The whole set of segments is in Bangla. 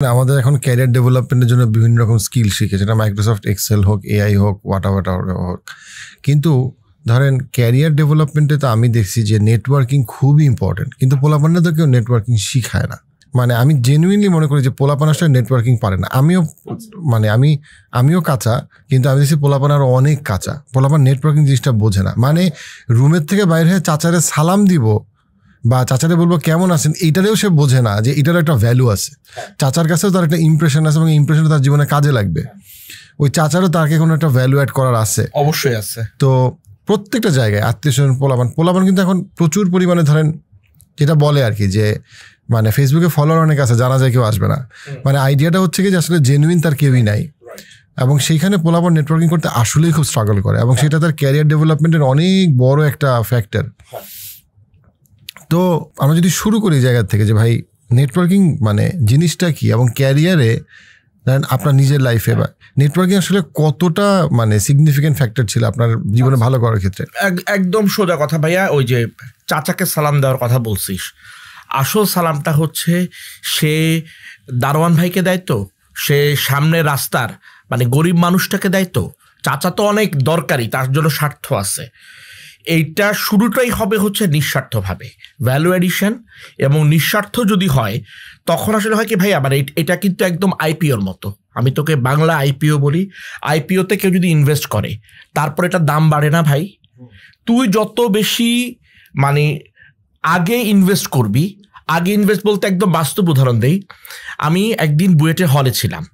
আমাদের এখন ক্যারিয়ার ডেভেলপমেন্টের জন্য বিভিন্ন রকম স্কিল শিখে, সেটা মাইক্রোসফট এক্সেল হোক, এআই হোক, হোয়াট হোক। কিন্তু ধরেন ক্যারিয়ার ডেভেলপমেন্টে তো আমি দেখছি যে নেটওয়ার্কিং খুবই ইম্পর্টেন্ট, কিন্তু পোলাপানরা তো কেউ নেটওয়ার্কিং শিখায় না। মানে আমি জেনুইনলি মনে করি যে পোলাপান আসলে নেটওয়ার্কিং পারে না। আমিও কাঁচা, কিন্তু আমি দেখছি পোলাপান আরও অনেক কাঁচা। পোলাপান নেটওয়ার্কিং জিনিসটা বোঝে না। মানে রুমের থেকে বাইরে হয়ে চাচারে সালাম দিব বা চাচারে বলবো কেমন আছেন, এইটারেও সে বোঝে না যে এটারও একটা ভ্যালু আছে। চাচার কাছেও তার একটা ইমপ্রেশন আছে এবং ইমপ্রেশনটা তার জীবনে কাজে লাগবে। ওই চাচারও তাকে কোনো একটা ভ্যালু অ্যাড করার আছে, অবশ্যই আছে। তো প্রত্যেকটা জায়গায় আত্মীয় স্বজন পোলাপান কিন্তু এখন প্রচুর পরিমাণে ধরেন যেটা বলে আর কি, যে মানে ফেসবুকে ফলোয়ার অনেক আছে, জানা যায় কেউ আসবে না। মানে আইডিয়াটা হচ্ছে কি যে আসলে জেনুইন তার কেউই নাই, এবং সেইখানে পোলাপান নেটওয়ার্কিং করতে আসলেই খুব স্ট্রাগল করে, এবং সেটা তার ক্যারিয়ার ডেভেলপমেন্টের অনেক বড় একটা ফ্যাক্টর। তো আমরা যদি শুরু করি জায়গা থেকে যে ভাই নেটওয়ার্কিং মানে জিনিসটা কি, এবং ক্যারিয়ারে ধরেন আপনার নিজের লাইফে বা নেটওয়ার্কিং আসলে কতটা মানে সিগনিফিকেন্ট ফ্যাক্টর ছিল আপনার জীবনে ভালো করার ক্ষেত্রে? একদম সোজা কথা ভাইয়া, ওই যে চাচাকে সালাম দেওয়ার কথা বলছিস, আসল সালামটা হচ্ছে সে দারোয়ান ভাইকে দেয়, তো সে সামনে রাস্তার মানে গরিব মানুষটাকে দেয়। তো চাচা তো অনেক দরকারি, তার জন্য স্বার্থ আছে। এইটা শুরুটাই হবে হচ্ছে নিঃস্বার্থভাবে, ভ্যালু এডিশন এবং নিঃস্বার্থ যদি হয় তখন আসলে হয় কি ভাই, আবার এটা কিন্তু একদম আইপিওর মতো। আমি তোকে বাংলা আইপিও বলি, আইপিওতে কেউ যদি ইনভেস্ট করে তারপর এটার দাম বাড়ে না ভাই। তুই যত বেশি মানে আগে ইনভেস্ট করবি, আগে ইনভেস্ট বলতে একদম বাস্তব উদাহরণ দেই। আমি একদিন বুয়েটের হলে ছিলাম,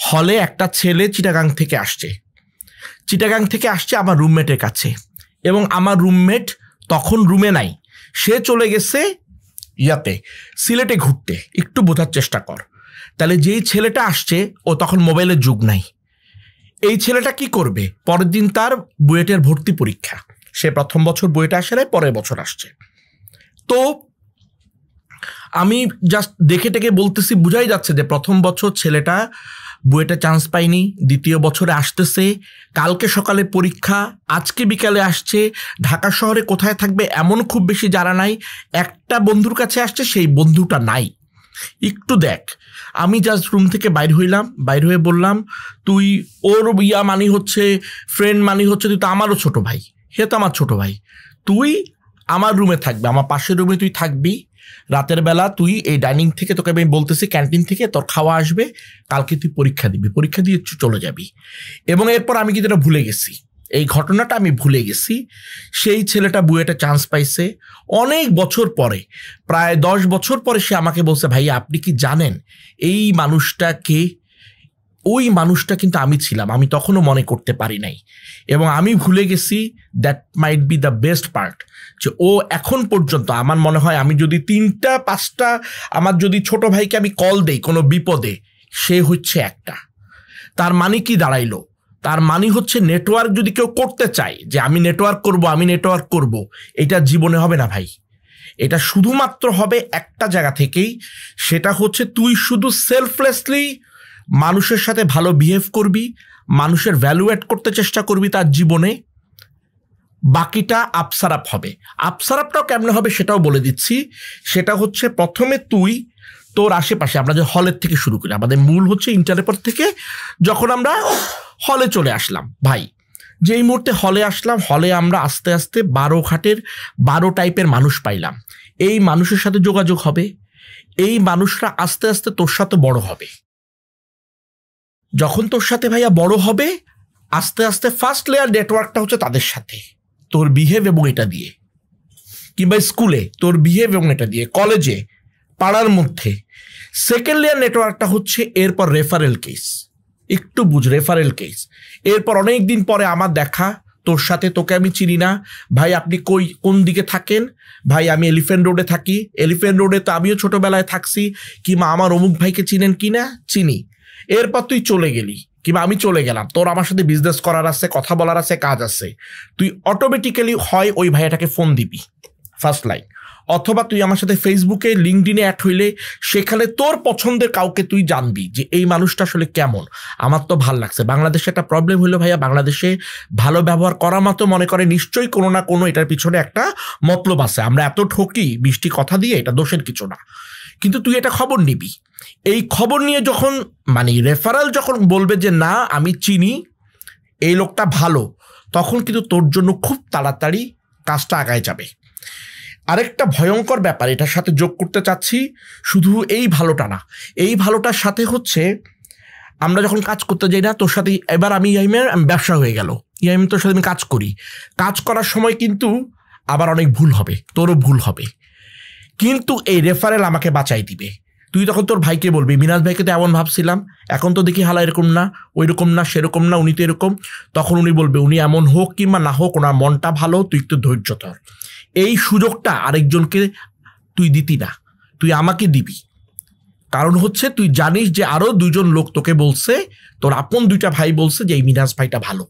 হলে একটা ছেলে চিটাগাং থেকে আসছে আমার রুমমেটের কাছে, এবং আমার রুমমেট তখন রুমে নাই, সে চলে গেছে সিলেটে ঘুরতে। একটু বোঝার চেষ্টা কর, তাহলে যেই ছেলেটা আসছে ও তখন মোবাইলের যুগ নাই। এই ছেলেটা কি করবে? পরের দিন তার বুয়েটের ভর্তি পরীক্ষা, সে প্রথম বছর বুয়েটে আসে নাই, পরের বছর আসছে। তো আমি জাস্ট দেখে টেকে বলতেছি, বুঝাই যাচ্ছে যে প্রথম বছর ছেলেটা বুয়েটে চান্স পাইনি, দ্বিতীয় বছরে আসতেছে, কালকে সকালে পরীক্ষা, আজকে বিকালে আসছে। ঢাকা শহরে কোথায় থাকবে এমন খুব বেশি যারা নাই, একটা বন্ধুর কাছে আসছে, সেই বন্ধুটা নাই। একটু দেখ, আমি জাস্ট রুম থেকে বাইর হয়ে বললাম, তুই ওর মানি হচ্ছে ফ্রেন্ড, মানি হচ্ছে তুই তো আমারও ছোট ভাই, হে তো আমার ছোট ভাই, তুই আমার রুমে থাকবে, আমার পাশের রুমে তুই থাকবি, রাতের বেলা তুই এই ডাইনিং থেকে, তোকে আমি বলতেছি ক্যান্টিন থেকে তোর খাওয়া আসবে, কালকে তুই পরীক্ষা দিবি, পরীক্ষা দিয়ে চলে যাবি। এবং এরপর আমি কিন্তু এটা ভুলে গেছি, এই ঘটনাটা আমি ভুলে গেছি। সেই ছেলেটা বুয়েটে চান্স পাইছে অনেক বছর পরে, প্রায় 10 বছর পরে সে আমাকে বলছে, ভাইয়া আপনি কি জানেন এই মানুষটাকে? ওই মানুষটা কিন্তু আমি ছিলাম, আমি তখনও মনে করতে পারি নাই, এবং আমি ভুলে গেছি। That might be the best part, যে ও এখন পর্যন্ত আমার মনে হয় আমি যদি 3-5টা আমার যদি ছোট ভাইকে আমি কল দেই কোনো বিপদে, সে হচ্ছে একটা। তার মানে কি দাঁড়াইলো? তার মানে হচ্ছে নেটওয়ার্ক যদি কেউ করতে চায়, যে আমি নেটওয়ার্ক করব, এটা জীবনে হবে না ভাই। এটা শুধুমাত্র হবে একটা জায়গা থেকেই, সেটা হচ্ছে তুই শুধু সেলফলেসলি মানুষের সাথে ভালো বিহেভ করবি, মানুষের ভ্যালু অ্যাড করতে চেষ্টা করবি তার জীবনে, বাকিটা আপসারাপ হবে। আপসারাপটাও কেমনে হবে সেটাও বলে দিচ্ছি। সেটা হচ্ছে প্রথমে তুই তোর আশেপাশে, আমরা যে হলের থেকে শুরু করি, আমাদের মূল হচ্ছে ইন্টারের পর থেকে যখন আমরা হলে চলে আসলাম ভাই, যেই মুহূর্তে হলে আসলাম, হলে আমরা আস্তে আস্তে 12 ঘাটের 12 টাইপের মানুষ পাইলাম। এই মানুষের সাথে যোগাযোগ হবে, এই মানুষরা আস্তে আস্তে তোর সাথে বড় হবে। যখন তোর সাথে ভাইয়া বড় হবে, আস্তে আস্তে ফার্স্ট লেয়ার নেটওয়ার্কটা হচ্ছে তাদের সাথে, তোর বিহেভ এবং এটা দিয়ে, কিংবা স্কুলে তোর বিহেভ এবং এটা দিয়ে, কলেজে, পাড়ার মধ্যে। সেকেন্ড লেয়ার নেটওয়ার্কটা হচ্ছে এরপর রেফারেল কেস, একটু বুঝ, রেফারেল কেস। এরপর অনেক দিন পরে আমার দেখা তোর সাথে, তোকে আমি চিনি না ভাই, আপনি কোন দিকে থাকেন? ভাই আমি এলিফ্যান্ট রোডে থাকি। এলিফ্যান্ট রোডে তো আমিও ছোটবেলায় থাকছি, কিংবা আমার অমুক ভাইকে চিনেন কি না? চিনি। এরপর তুই চলে গেলি, কিংবা আমি চলে গেলাম, তোর আমার সাথে বিজনেস করার আছে, কথা বলার আছে, কাজ আছে, তুই অটোমেটিক্যালি হয় ওই ভাইয়াটাকে ফোন দিবি ফার্স্ট লাইন, অথবা তুই আমার সাথে ফেসবুকে লিঙ্কডিনে অ্যাড হইলে সেখানে তোর পছন্দের কাউকে তুই জানবি যে এই মানুষটা আসলে কেমন, আমার তো ভাল লাগছে। বাংলাদেশে একটা প্রবলেম হলো ভাইয়া, বাংলাদেশে ভালো ব্যবহার করা মতো মনে করে নিশ্চয়ই কোনো না কোনো এটার পিছনে একটা মতলব আছে। আমরা এত ঠকি মিষ্টি কথা দিয়ে, এটা দোষের কিছু না, কিন্তু তুই এটা খবর নিবি। এই খবর নিয়ে যখন মানে রেফারেল যখন বলবে যে না আমি চিনি এই লোকটা ভালো, তখন কিন্তু তোর জন্য খুব তাড়াতাড়ি কাজটা আগায় যাবে। আরেকটা ভয়ঙ্কর ব্যাপার এটার সাথে যোগ করতে চাচ্ছি, শুধু এই ভালোটা না, এই ভালোটার সাথে হচ্ছে আমরা যখন কাজ করতে যাই না তোর সাথে, এবার আমি ইয়াইমের ব্যবসা হয়ে গেল, ইয়াইম তোর সাথে আমি কাজ করি, কাজ করার সময় কিন্তু আবার অনেক ভুল হবে, তোরও ভুল হবে, কিন্তু এই রেফারেল আমাকে বাঁচাই দিবে। তুই তখন তোর ভাইকে বলবি মিনাজ ভাইকে তো এমন ভাবছিলাম, এখন তো দেখি হালা এরকম না, ওই রকম না, সেরকম না, উনি তো এরকম। তখন উনি বলবে উনি এমন হোক কিংবা না হোক ওনার মনটা ভালো, তুই একটু ধৈর্য ধর। এই সুযোগটা আরেকজনকে তুই দিতি না, তুই আমাকে দিবি। কারণ হচ্ছে তুই জানিস যে আরো 2জন লোক তোকে বলছে, তোর আপন 2টা ভাই বলছে যে এই মিনাজ ভাইটা ভালো।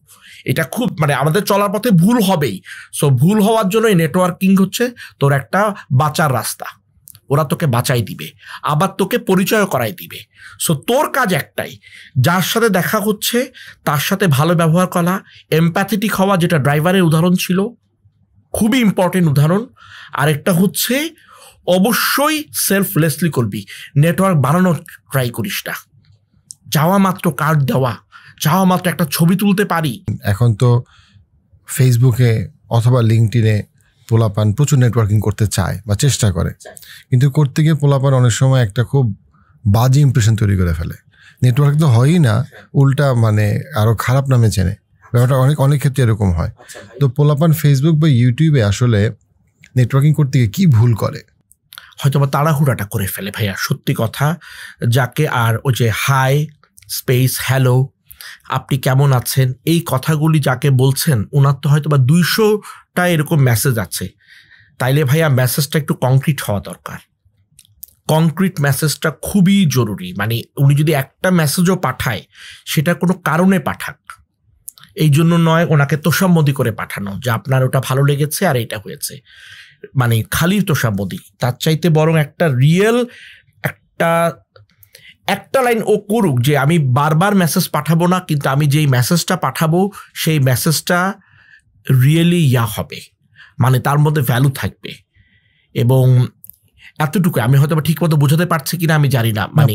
এটা খুব মানে আমাদের চলার পথে ভুল হবেই, সো ভুল হওয়ার জন্য এই নেটওয়ার্কিং হচ্ছে তোর একটা বাঁচার রাস্তা। ওরা তোকে বাঁচাই দিবে, আবার তোকে পরিচয় করাই দিবে। সো তোর কাজ একটাই, যার সাথে দেখা হচ্ছে তার সাথে ভালো ব্যবহার করা, এমপ্যাথেটিক হওয়া, যেটা ড্রাইভারের উদাহরণ ছিল, খুবই ইম্পর্টেন্ট উদাহরণ। আরেকটা হচ্ছে অবশ্যই সেলফলেসলি করবি, নেটওয়ার্ক বানানোর ট্রাই করিস না। যাওয়া মাত্র কার্ড দেওয়া, যাওয়া মাত্র একটা ছবি তুলতে পারি। এখন তো ফেসবুকে অথবা লিঙ্কডইনে পোলাপান প্রচুর নেটওয়ার্কিং করতে চায় বা চেষ্টা করে, কিন্তু করতে গিয়ে পোলাপান অনেক সময় একটা খুব বাজে ইমপ্রেশন তৈরি করে ফেলে। নেটওয়ার্ক তো হয়ই না, উল্টা মানে আরো খারাপ নামে চেনে। ব্যাপারটা অনেক ক্ষেত্রে এরকম হয়। তো পোলাপান ফেসবুক বা ইউটিউবে আসলে নেটওয়ার্কিং করতে গিয়ে কি ভুল করে? হয়তো বা তাড়াহুড়াটা করে ফেলে ভাইয়া, সত্যি কথা। যাকে আর ওই যে হাই স্পেস হ্যালো আপনি কেমন আছেন এই কথাগুলি যাকে বলছেন, ওনার তো হয়তো বা 200টা এরকম মেসেজ আছে। তাইলে ভাইয়া মেসেজটা একটু কংক্রিট হওয়া দরকার। কংক্রিট মেসেজটা খুবই জরুরি। মানে উনি যদি একটা মেসেজও পাঠায় সেটা কোনো কারণে পাঠাক, এই জন্য নয় ওনাকে তোষামোদি করে পাঠানো যে আপনার ওটা ভালো লেগেছে আর এটা হয়েছে, মানে খালি তোষামোদি। তার চাইতে বরং একটা রিয়েল একটা লাইন ও করুক যে আমি বারবার মেসেজ পাঠাবো না, কিন্তু আমি যেই মেসেজটা পাঠাবো সেই মেসেজটা রিয়েলি হবে, মানে তার মধ্যে ভ্যালু থাকবে। এবং এতটুকু আমি হয়তো ঠিক মতো বোঝাতে পারছি কিনা আমি জানি না, মানে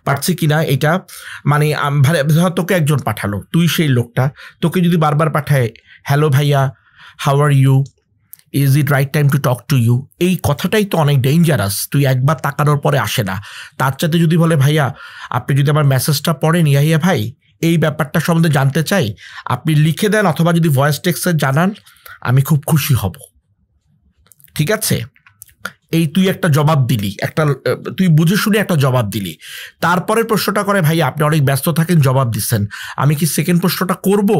পারছি কিনা এটা, মানে তোকে একজন পাঠালো, তুই সেই লোকটা, তোকে যদি বারবার পাঠায় হ্যালো ভাইয়া, how are you, is it right time to talk to you, এই কথাটাই তো অনেক ডেঞ্জারাস। তুই একবার তাকানোর পরে আসে না। তার চাইতে যদি বলে ভাইয়া আপনি যদি আমার মেসেজটা পড়েন, ইয়াহিয়া ভাই এই ব্যাপারটা সম্বন্ধে জানতে চাই, আপনি লিখে দেন অথবা যদি ভয়েস টেক্সটে জানান, আমি খুব খুশি হব। ঠিক আছে, এই তুই একটা জবাব দিলি, তুই বুঝে শুনে একটা জবাব দিলি। তারপরে প্রশ্নটা করে ভাইয়া আপনি অনেক ব্যস্ত থাকেন, জবাব দিচ্ছেন, আমি কি সেকেন্ড প্রশ্নটা করব,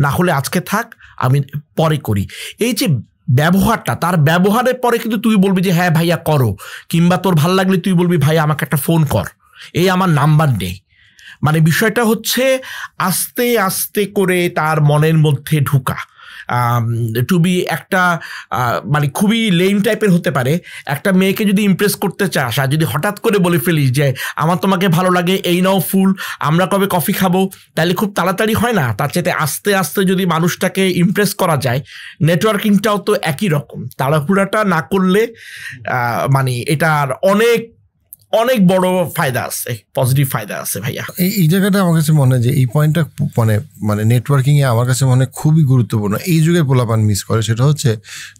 না হলে আজকে থাক আমি পরে করি। এই যে ব্যবহারটা, তার ব্যবহারের পরে কিন্তু তুই বলবি যে হ্যাঁ ভাইয়া করো, কিংবা তোর ভাল লাগলে তুই বলবি ভাইয়া আমাকে একটা ফোন কর, এই আমার নাম্বার নেই। মানে বিষয়টা হচ্ছে আস্তে আস্তে করে তার মনের মধ্যে ঢুকা। টু বি একটা মানে খুবই লেম টাইপের হতে পারে। একটা মেয়েকে যদি ইমপ্রেস করতে চাস আর যদি হঠাৎ করে বলে ফেলিস যে আমার তোমাকে ভালো লাগে, এই নাও ফুল, আমরা কবে কফি খাবো, তাহলে খুব তাড়াতাড়ি হয় না? তার চাইতে আস্তে আস্তে যদি মানুষটাকে ইমপ্রেস করা যায়, নেটওয়ার্কিংটাও তো একই রকম। তাড়াহুড়াটা না করলে মানে এটার অনেক অনেক বড় ফায়দা আছে, পজিটিভ ফায়দা আছে ভাইয়া। এই জায়গাটা আমার কাছে মনে হয় যে এই পয়েন্টটা মানে নেটওয়ার্কিংয়ে আমার কাছে মনে হয় খুবই গুরুত্বপূর্ণ। এই যুগের পোলাপান মিস করে, সেটা হচ্ছে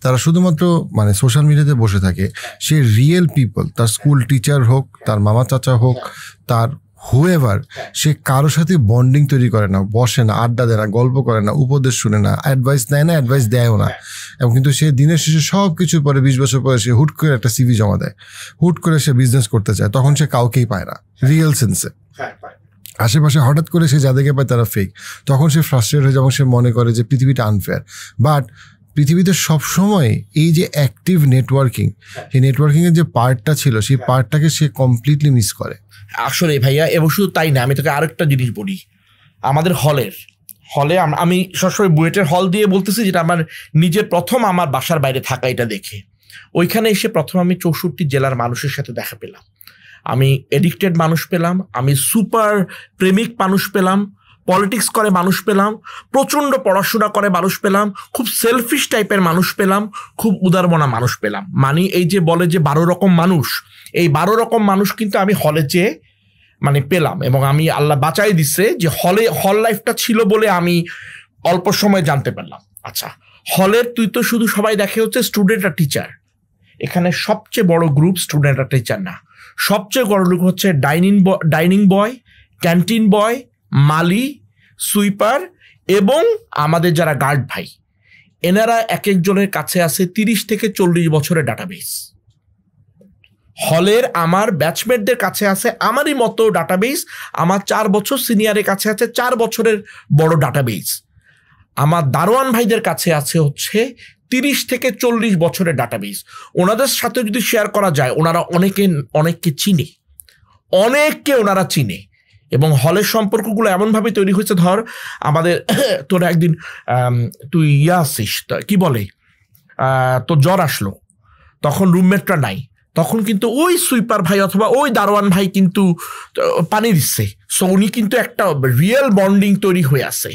তারা শুধুমাত্র মানে সোশ্যাল মিডিয়াতে বসে থাকে। সে রিয়েল পিপল, তার স্কুল টিচার হোক, তার মামা চাচা হোক, তার হুএভার, সে কারোর সাথে বন্ডিং তৈরি করে না, বসে না, আড্ডা দেয় না, গল্প করে না, উপদেশ শুনে না, অ্যাডভাইস দেয় না, অ্যাডভাইস দেয়ও না। এবং কিন্তু সে দিনের শেষে সব কিছু পরে 20 বছর পরে সে হুট করে একটা সিভি জমা দেয়, হুট করে সে বিজনেস করতে চায়, তখন সে কাউকেই পায় না রিয়েল সেন্সে। আশেপাশে হঠাৎ করে সে যাদেরকে পায় তারা ফেক, তখন সে ফ্রাস্ট্রেট হয়ে যখন সে মনে করে যে পৃথিবীটা আনফেয়ার। বাট পৃথিবীতে সবসময় এই যে অ্যাক্টিভ নেটওয়ার্কিং, সেই নেটওয়ার্কিংয়ের যে পার্টটা ছিল সেই পার্টটাকে সে কমপ্লিটলি মিস করে আসলে ভাইয়া। এবং শুধু তাই না, আমি তোকে আরেকটা জিনিস বলি। আমাদের হলে আমি সবসময় বুয়েটের হল দিয়ে বলতেছি, যেটা আমার নিজের প্রথম আমার বাসার বাইরে থাকা, এটা দেখে ওইখানে এসে প্রথম আমি 64 জেলার মানুষের সাথে দেখা পেলাম, আমি এডিক্টেড মানুষ পেলাম, আমি সুপার প্রেমিক মানুষ পেলাম, পলিটিক্স করে মানুষ পেলাম, প্রচণ্ড পড়াশোনা করে মানুষ পেলাম, খুব সেলফিশ টাইপের মানুষ পেলাম, খুব উদারমনা মানুষ পেলাম। মানে এই যে বলে যে 12 রকম মানুষ, এই 12 রকম মানুষ কিন্তু আমি হলে যেয়ে মানে পেলাম। এবং আমি আল্লাহ বাঁচাই দিচ্ছে যে হল লাইফটা ছিল বলে আমি অল্প সময় জানতে পারলাম। আচ্ছা, হলের তুই তো শুধু সবাই দেখে হচ্ছে স্টুডেন্ট আর টিচার, এখানে সবচেয়ে বড় গ্রুপ স্টুডেন্ট আর টিচার না, সবচেয়ে বড় গ্রুপ হচ্ছে ডাইনিং বয়, ক্যান্টিন বয়, মালি, সুইপার এবং আমাদের যারা গার্ড ভাই, এনারা এক একজনের কাছে আছে 30 থেকে 40 বছরের ডাটাবেস। হলের আমার ব্যাচমেটদের কাছে আছে আমারই মতো ডাটাবেস, আমার 4 বছর সিনিয়রের কাছে আছে 4 বছরের বড় ডাটাবেস, আমার দারোয়ান ভাইদের কাছে আছে হচ্ছে 30 থেকে 40 বছরের ডাটাবেস। ওনাদের সাথে যদি শেয়ার করা যায়, ওনারা অনেককে চিনে, অনেককে ওনারা চিনে। এবং হলের সম্পর্কগুলো এমনভাবে তৈরি হয়েছে, ধর আমাদের তোর একদিন তুই আসিস, কি বলে তোর জ্বর আসলো, তখন রুমমেটরা নাই, তখন কিন্তু ওই সুইপার ভাই অথবা ওই দারোয়ান ভাই কিন্তু পানি দিচ্ছে। সো উনি কিন্তু একটা রিয়েল বন্ডিং তৈরি হয়ে আছে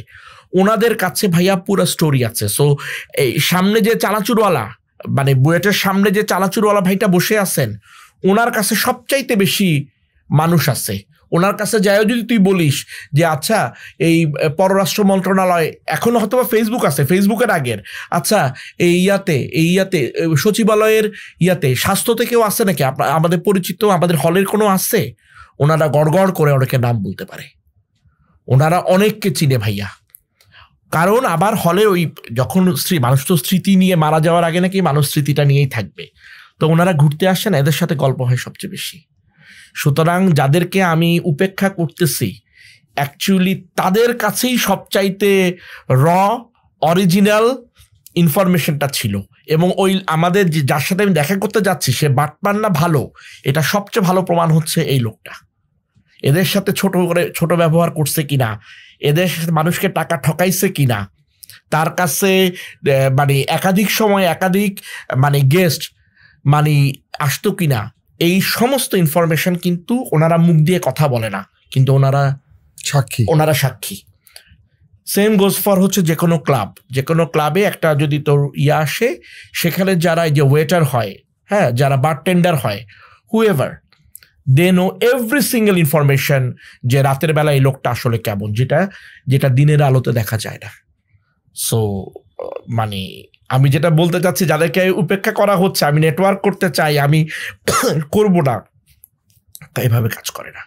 ওনাদের কাছে ভাইয়া, পুরো স্টোরি আছে। সো এই সামনে যে চানাচুরওয়ালা, মানে বুয়েটের সামনে যে চানাচুরওয়ালা ভাইটা বসে আছেন, ওনার কাছে সবচাইতে বেশি মানুষ আছে। ওনার কাছে যাই যদি তুই বলিস যে আচ্ছা এই পররাষ্ট্র মন্ত্রণালয়, এখনো হয়তো ফেসবুক আছে, ফেসবুকের আগের, আচ্ছা এই ইয়াতে সচিবালয়ের স্বাস্থ্যতে কেউ আছে নাকি আমাদের পরিচিত, আমাদের হলের কোনো আছে? ওনারা গড়গড় করে অনেকে নাম বলতে পারে, ওনারা অনেককে চিনে ভাইয়া। কারণ আবার হলে ওই যখন মানুষ তো স্মৃতি নিয়ে, মারা যাওয়ার আগে নাকি মানুষ স্মৃতিটা নিয়েই থাকবে, তো ওনারা ঘুরতে আসেন, এদের সাথে গল্প হয় সবচেয়ে বেশি। সুতরাং যাদেরকে আমি উপেক্ষা করতেছি, অ্যাকচুয়ালি তাদের কাছেই সবচাইতে অরিজিনাল ইনফরমেশনটা ছিল। এবং ওই আমাদের যার সাথে আমি দেখা করতে যাচ্ছি সে বাটপার না ভালো, এটা সবচেয়ে ভালো প্রমাণ হচ্ছে এই লোকটা। এদের সাথে ছোট ব্যবহার করছে কিনা, এদের সাথে মানুষকে টাকা ঠকাইছে কিনা, তার কাছে মানে একাধিক সময় একাধিক মানে গেস্ট মানে আসতো কিনা, এই সমস্ত ইনফরমেশন কিন্তু ওনারা মুখ দিয়ে কথা বলে না, কিন্তু ওনারা সাক্ষী। সেম গোজ ফর হচ্ছে যে কোনো ক্লাবে একটা যদি তোর আসে, সেখানে যারা যে ওয়েটার হয়, হ্যাঁ, যারা বারটেন্ডার হয়, however, they know every single information যে রাতের বেলা এই লোকটা আসলে কেমন, যেটা দিনের আলোতে দেখা যায় না। সো মানে আমি যেটা বলতে চাচ্ছি, যাদেরকে উপেক্ষা করা হচ্ছে, আমি নেটওয়ার্ক করতে চাই, আমি করব না, এভাবে কাজ করে না।